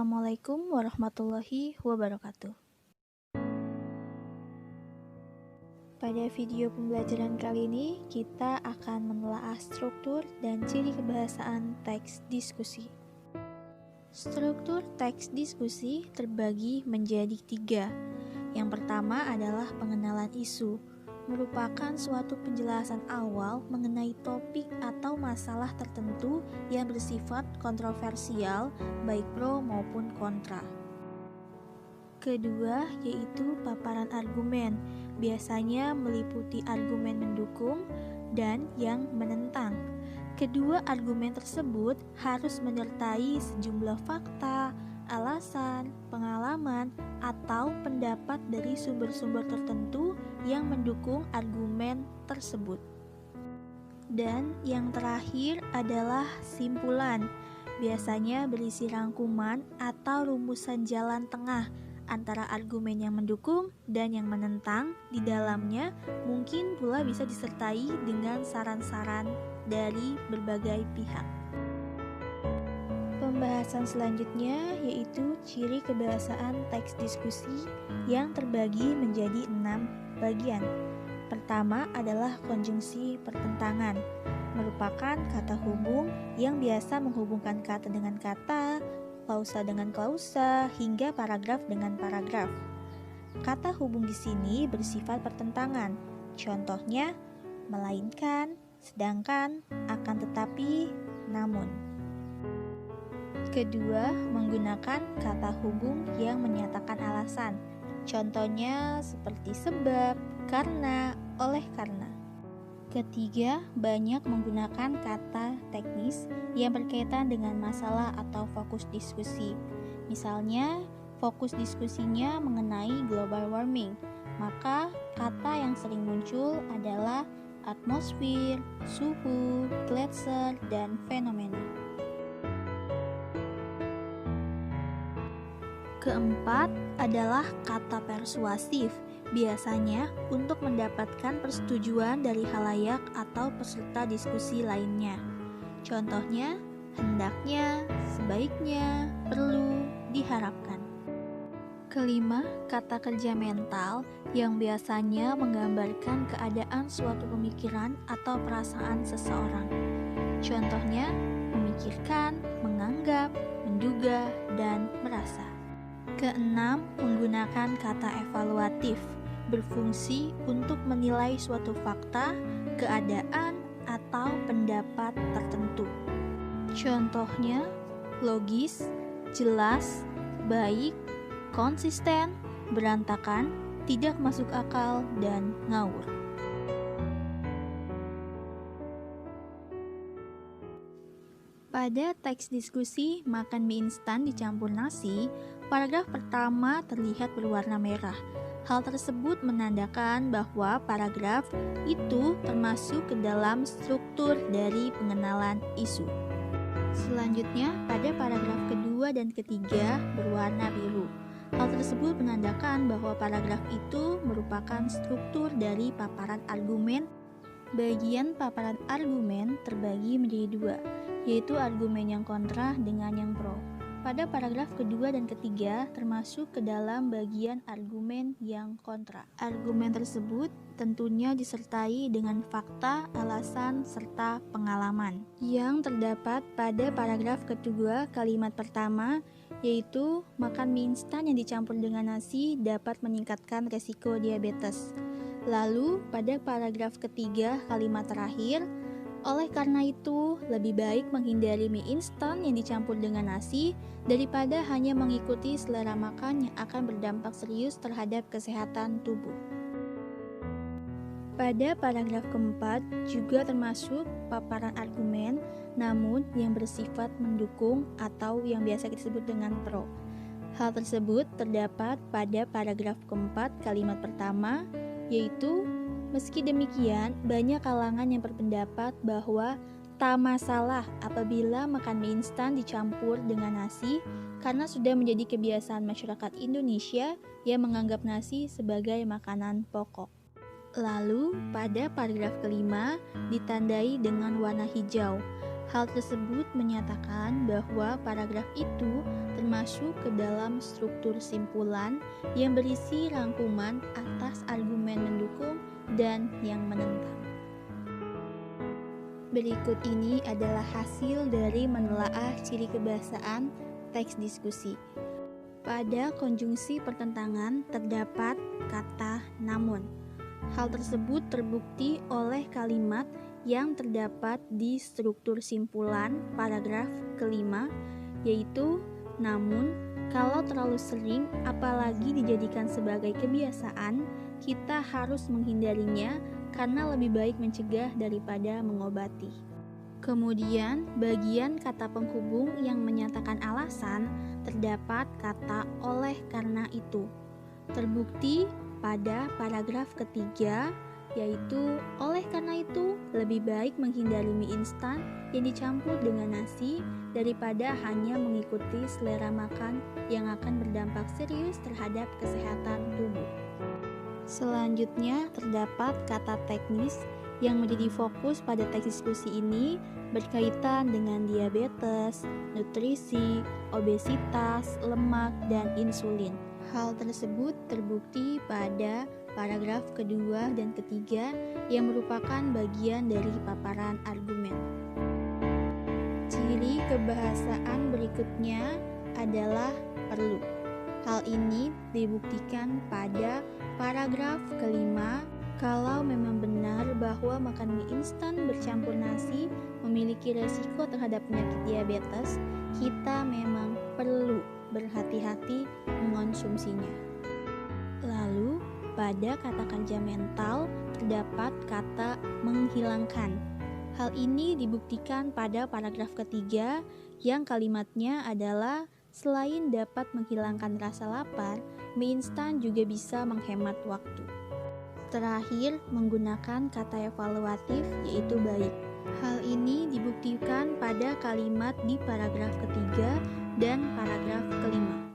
Assalamualaikum warahmatullahi wabarakatuh. Pada video pembelajaran kali ini, kita akan menelaah struktur dan ciri kebahasaan teks diskusi. Struktur teks diskusi terbagi menjadi 3. Yang pertama adalah pengenalan isu, merupakan suatu penjelasan awal mengenai topik atau masalah tertentu yang bersifat kontroversial, baik pro maupun kontra. Kedua, yaitu paparan argumen, biasanya meliputi argumen mendukung dan yang menentang. Kedua argumen tersebut harus menyertai sejumlah fakta, alasan, pengalaman, atau pendapat dari sumber-sumber tertentu yang mendukung argumen tersebut. Dan yang terakhir adalah simpulan, biasanya berisi rangkuman atau rumusan jalan tengah antara argumen yang mendukung dan yang menentang. Di dalamnya mungkin pula bisa disertai dengan saran-saran dari berbagai pihak. Pembahasan selanjutnya yaitu ciri kebahasaan teks diskusi yang terbagi menjadi 6 bagian. Pertama adalah konjungsi pertentangan, merupakan kata hubung yang biasa menghubungkan kata dengan kata, klausa dengan klausa, hingga paragraf dengan paragraf. Kata hubung di sini bersifat pertentangan. Contohnya, melainkan, sedangkan, akan tetapi, namun. Kedua, menggunakan kata hubung yang menyatakan alasan. Contohnya seperti sebab, karena, oleh karena. Ketiga, banyak menggunakan kata teknis yang berkaitan dengan masalah atau fokus diskusi. Misalnya, fokus diskusinya mengenai global warming, maka kata yang sering muncul adalah atmosfer, suhu, gletser, dan fenomena. Keempat adalah kata persuasif, biasanya untuk mendapatkan persetujuan dari khalayak atau peserta diskusi lainnya. Contohnya, hendaknya, sebaiknya, perlu, diharapkan. Kelima, kata kerja mental yang biasanya menggambarkan keadaan suatu pemikiran atau perasaan seseorang. Contohnya, memikirkan, menganggap, menduga, dan merasa. Keenam, menggunakan kata evaluatif, berfungsi untuk menilai suatu fakta, keadaan, atau pendapat tertentu. Contohnya, logis, jelas, baik, konsisten, berantakan, tidak masuk akal, dan ngawur. Pada teks diskusi makan mie instan dicampur nasi, paragraf pertama terlihat berwarna merah. Hal tersebut menandakan bahwa paragraf itu termasuk ke dalam struktur dari pengenalan isu. Selanjutnya, pada paragraf kedua dan ketiga berwarna biru. Hal tersebut menandakan bahwa paragraf itu merupakan struktur dari paparan argumen. Bagian paparan argumen terbagi menjadi 2, yaitu argumen yang kontra dengan yang pro. Pada paragraf kedua dan ketiga termasuk ke dalam bagian argumen yang kontra. Argumen tersebut tentunya disertai dengan fakta, alasan, serta pengalaman yang terdapat pada paragraf kedua kalimat pertama, yaitu makan mie instan yang dicampur dengan nasi dapat meningkatkan resiko diabetes. Lalu pada paragraf ketiga kalimat terakhir, oleh karena itu lebih baik menghindari mie instan yang dicampur dengan nasi daripada hanya mengikuti selera makan yang akan berdampak serius terhadap kesehatan tubuh. Pada paragraf keempat juga termasuk paparan argumen, namun yang bersifat mendukung atau yang biasa disebut dengan pro. Hal tersebut terdapat pada paragraf keempat kalimat pertama, yaitu meski demikian banyak kalangan yang berpendapat bahwa tak masalah apabila makan mie instan dicampur dengan nasi karena sudah menjadi kebiasaan masyarakat Indonesia yang menganggap nasi sebagai makanan pokok. Lalu pada paragraf kelima ditandai dengan warna hijau. Hal tersebut menyatakan bahwa paragraf itu termasuk masuk ke dalam struktur simpulan yang berisi rangkuman atas argumen mendukung dan yang menentang. Berikut ini adalah hasil dari menelaah ciri kebahasaan teks diskusi. Pada konjungsi pertentangan terdapat kata namun. Hal tersebut terbukti oleh kalimat yang terdapat di struktur simpulan paragraf kelima, yaitu namun kalau terlalu sering apalagi dijadikan sebagai kebiasaan, kita harus menghindarinya karena lebih baik mencegah daripada mengobati. Kemudian, bagian kata penghubung yang menyatakan alasan terdapat kata oleh karena itu. Terbukti pada paragraf ketiga, yaitu oleh karena itu lebih baik menghindari mie instan yang dicampur dengan nasi daripada hanya mengikuti selera makan yang akan berdampak serius terhadap kesehatan tubuh. Selanjutnya terdapat kata teknis yang menjadi fokus pada teks diskusi ini berkaitan dengan diabetes, nutrisi, obesitas, lemak, dan insulin. Hal tersebut terbukti pada paragraf kedua dan ketiga yang merupakan bagian dari paparan argumen. Ciri kebahasaan berikutnya adalah perlu. Hal ini dibuktikan pada paragraf kelima. Kalau memang benar bahwa makan mie instan bercampur nasi memiliki resiko terhadap penyakit diabetes, kita memang perlu berhati-hati mengonsumsinya. Lalu, pada kata kerja mental terdapat kata menghilangkan. Hal ini dibuktikan pada paragraf ketiga yang kalimatnya adalah selain dapat menghilangkan rasa lapar, mie instan juga bisa menghemat waktu. Terakhir, menggunakan kata evaluatif yaitu baik. Hal ini dibuktikan pada kalimat di paragraf ketiga dan paragraf kelima.